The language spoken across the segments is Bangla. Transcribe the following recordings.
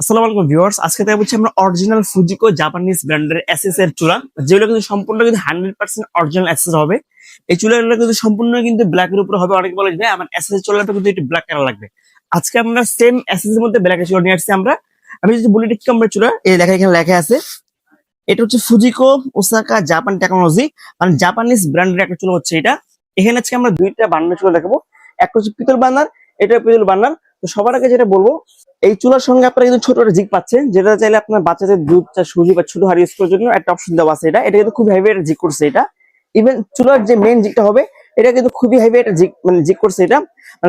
আসসালামু আলাইকুম ভিউয়ার্স, আজকে তাই বলছি আমরা অরিজিনাল ফুজিকো জাপানিজ ব্র্যান্ডের এসএস এর চুলা, যেগুলো কিন্তু সম্পূর্ণ কিন্তু 100% অরিজিনাল এসএস হবে। এই চুলাগুলো কিন্তু সম্পূর্ণ কিন্তু ব্ল্যাক এর উপরে হবে। অনেকে বলে যে আমার এসএস এর চুলাটা কিন্তু একটু ব্ল্যাক কালার লাগবে। আজকে আমরা সেম এসএস এর মধ্যে ব্ল্যাক এর চুলা নিয়ে আসছি আমরা। আমি যদি বলি এটা কি কোম্পানির চুলা, এই লেখা এখানে লেখা আছে, এটা হচ্ছে ফুজিকো ওসাকা জাপান টেকনোলজি, মানে জাপানিজ ব্র্যান্ডের একটা চুলা হচ্ছে এটা। এখানে আজকে আমরা দুইটা বার্নার চুলা দেখাবো, একটা হচ্ছে পিতল বার্নার, এটা পিতল বার্নার। তো সবার আগে যেটা বলবো, এই চুলার সঙ্গে আপনারা কিন্তু ছোট একটা জিগ পাচ্ছেন, যেটা চাইলে আপনার বাচ্চাদের দুধ চা সুজি বা ছোট হাড়ি ইউজ করার জন্য একটা অপশন দেওয়া আছে। এটা কিন্তু খুব হেভি একটা জিগ করছে এটা। ইভেন চুলার যে মেইন জিগটা হবে, এটা কিন্তু খুবই হেভি একটা জিগ, মানে জিগ করছে এটা।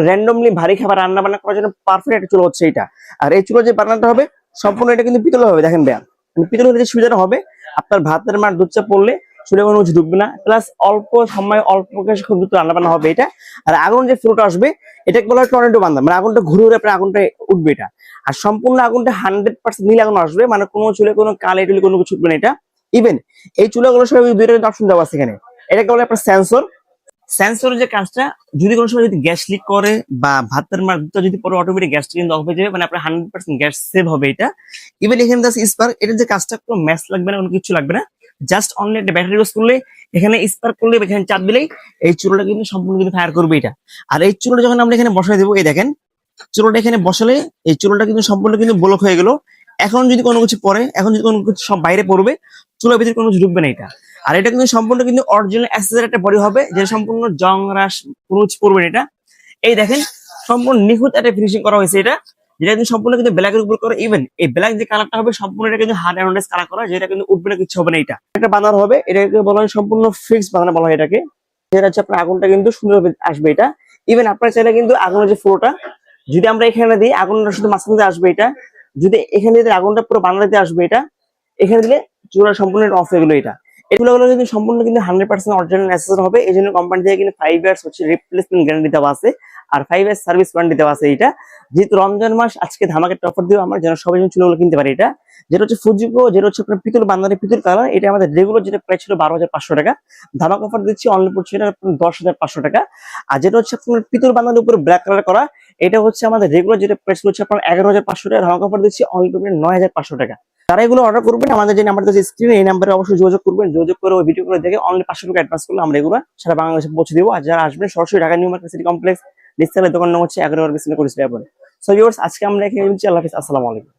র্যান্ডমলি ভারী খাবার রান্না বান্না করার জন্য পারফেক্ট একটা চুলা হচ্ছে এটা। আর এই চুলার যে বার্নারটা হবে সম্পূর্ণ এটা কিন্তু পিতল হবে। দেখেন ব্যায়াম, মানে পিতল হলে যে সুবিধাটা হবে, আপনার ভাতের মার দুধ চা পড়লে চুলে কোনো কিছু ঢুকবে না, প্লাস অল্প সময় অল্প গ্যাসে খুব দ্রুত রান্না বান্না হবে এটা। আর আগুন যে ফ্লোটা আসবে, এটাকে বলা হয় টর্নেডো বান্ধা, মানে আগুনটা ঘুরে ঘুরে আপনার আগুনটা উঠবে এটা। আর সম্পূর্ণ আগুনটা 100% নীল আগুন আসবে, মানে কোনো চুলে কোনো কালে টুলে কোনো কিছু উঠবে না এটা। ইভেন এই চুলাগুলোর সঙ্গে দুইটা অপশন দেওয়া আছে এখানে। এটাকে বলে আপনার সেন্সর। সেন্সরের যে কাজটা, যদি কোনো সময় যদি গ্যাস লিক করে বা ভাতের মার দুধটা যদি পরে অটোমেটিক গ্যাসটা কিন্তু অফ হয়ে যাবে, মানে আপনার 100% গ্যাস সেভ হবে এটা। ইভেন এখানে আছে স্পার্ক, এটার যে কাজটা কোনো ম্যাচ লাগবে না, কোনো কিছু লাগবে না। জাস্ট অনলি একটা ব্যাটারি ইউজ করলে, এখানে স্পার্ক করলে, এখানে চাপ দিলেই এই চুলাটা কিন্তু সম্পূর্ণ কিন্তু ফায়ার করবে এটা। আর এই চুলাটা যখন আমরা এখানে বসাই দেবো, এই দেখেন চুলাটা এখানে বসালে এই চুলাটা কিন্তু সম্পূর্ণ কিন্তু ব্লক হয়ে গেল। এখন যদি কোনো কিছু পরে, এখন যদি কোনো কিছু সব বাইরে পড়বে, চুলার ভিতরে কোনো কিছু ঢুকবে না এটা। আর এটা কিন্তু সম্পূর্ণ কিন্তু অরিজিনাল অ্যাক্সেসরি একটা বডি হবে, যেটা সম্পূর্ণ জং রাশ কোনো কিছু পড়বে না এটা। এই দেখেন সম্পূর্ণ নিখুঁত একটা ফিনিশিং করা হয়েছে এটা, যেটা কিন্তু সম্পূর্ণ কিন্তু ব্ল্যাকের উপর করা। ইভেন এই ব্ল্যাক যে কালারটা হবে সম্পূর্ণ এটা কিন্তু হার্ড অ্যান্ড কালার করা, যেটা কিন্তু উঠবে না, কিছু হবে না এটা। একটা বানার হবে, এটাকে বলা হয় সম্পূর্ণ ফিক্স বানানো বলা হয় এটাকে। যেটা হচ্ছে আপনার আগুনটা কিন্তু সুন্দরভাবে আসবে এটা। ইভেন আপনারা চাইলে কিন্তু আগুনের যে ফ্লোটা যদি আমরা এখানে দিই, আগুনটা শুধু মাঝখান দিয়ে আসবে এটা। যদি এখানে দিলে আগুনটা পুরো বাংলাতে আসবে এটা। এখানে দিলে চুলা সম্পূর্ণ অফ হয়ে গেলো এটা। এগুলো কিন্তু সম্পূর্ণ কিন্তু 100% অরিজিনাল অ্যাক্সেসরি হবে। এই জন্য কোম্পানি থেকে কিন্তু 5 ইয়ার্স হচ্ছে রিপ্লেসমেন্ট গ্যারান্টি দেওয়া আছে, আর 5 ইয়ার্স সার্ভিস ওয়ারেন্টি দেওয়া আছে এটা। যেহেতু রমজান মাস, আজকে ধামাকে অফার দিব আমরা, যেন সবাই চুলাগুলো কিনতে পারে এটা। যেটা হচ্ছে ফুজিকো, যেটা হচ্ছে আপনার পিতল বান্দারে পিতল কালার, এটা আমাদের রেগুলার যেটা প্রাইস ছিল 12,500 টাকা, ধামাক অফার দিচ্ছি অনলি পড়ছে এটা 10,500 টাকা। আর যেটা হচ্ছে আপনার পিতল বান্দার উপরে ব্ল্যাক কালার করা, এটা হচ্ছে আমাদের রেগুলার যেটা প্রাইস হচ্ছে আপনার 11,500 টাকা, ধামাক অফার দিচ্ছি অনলি 9,500 টাকা। তারা এগুলো অর্ডার করবেন আমাদের যে নাম্বারটা স্ক্রিনে, এই নাম্বারে অবশ্যই যোগাযোগ করবেন। যোগাযোগ করে ওই ভিডিও করে দেখে অনলি 500 টাকা অ্যাডভান্স করলে আমরা এগুলো সারা বাংলাদেশে পৌঁছে দেবো। আর যারা আসবেন সরাসরি Dhaka New Market City Complex, নিস্তালের দোকান নাম হচ্ছে 11 নম্বর বিসমিল্লাহ করিস। সো ভিউয়ার্স, আজকে আমরা এখানে আল্লাহ হাফেজ, আসসালামু আলাইকুম।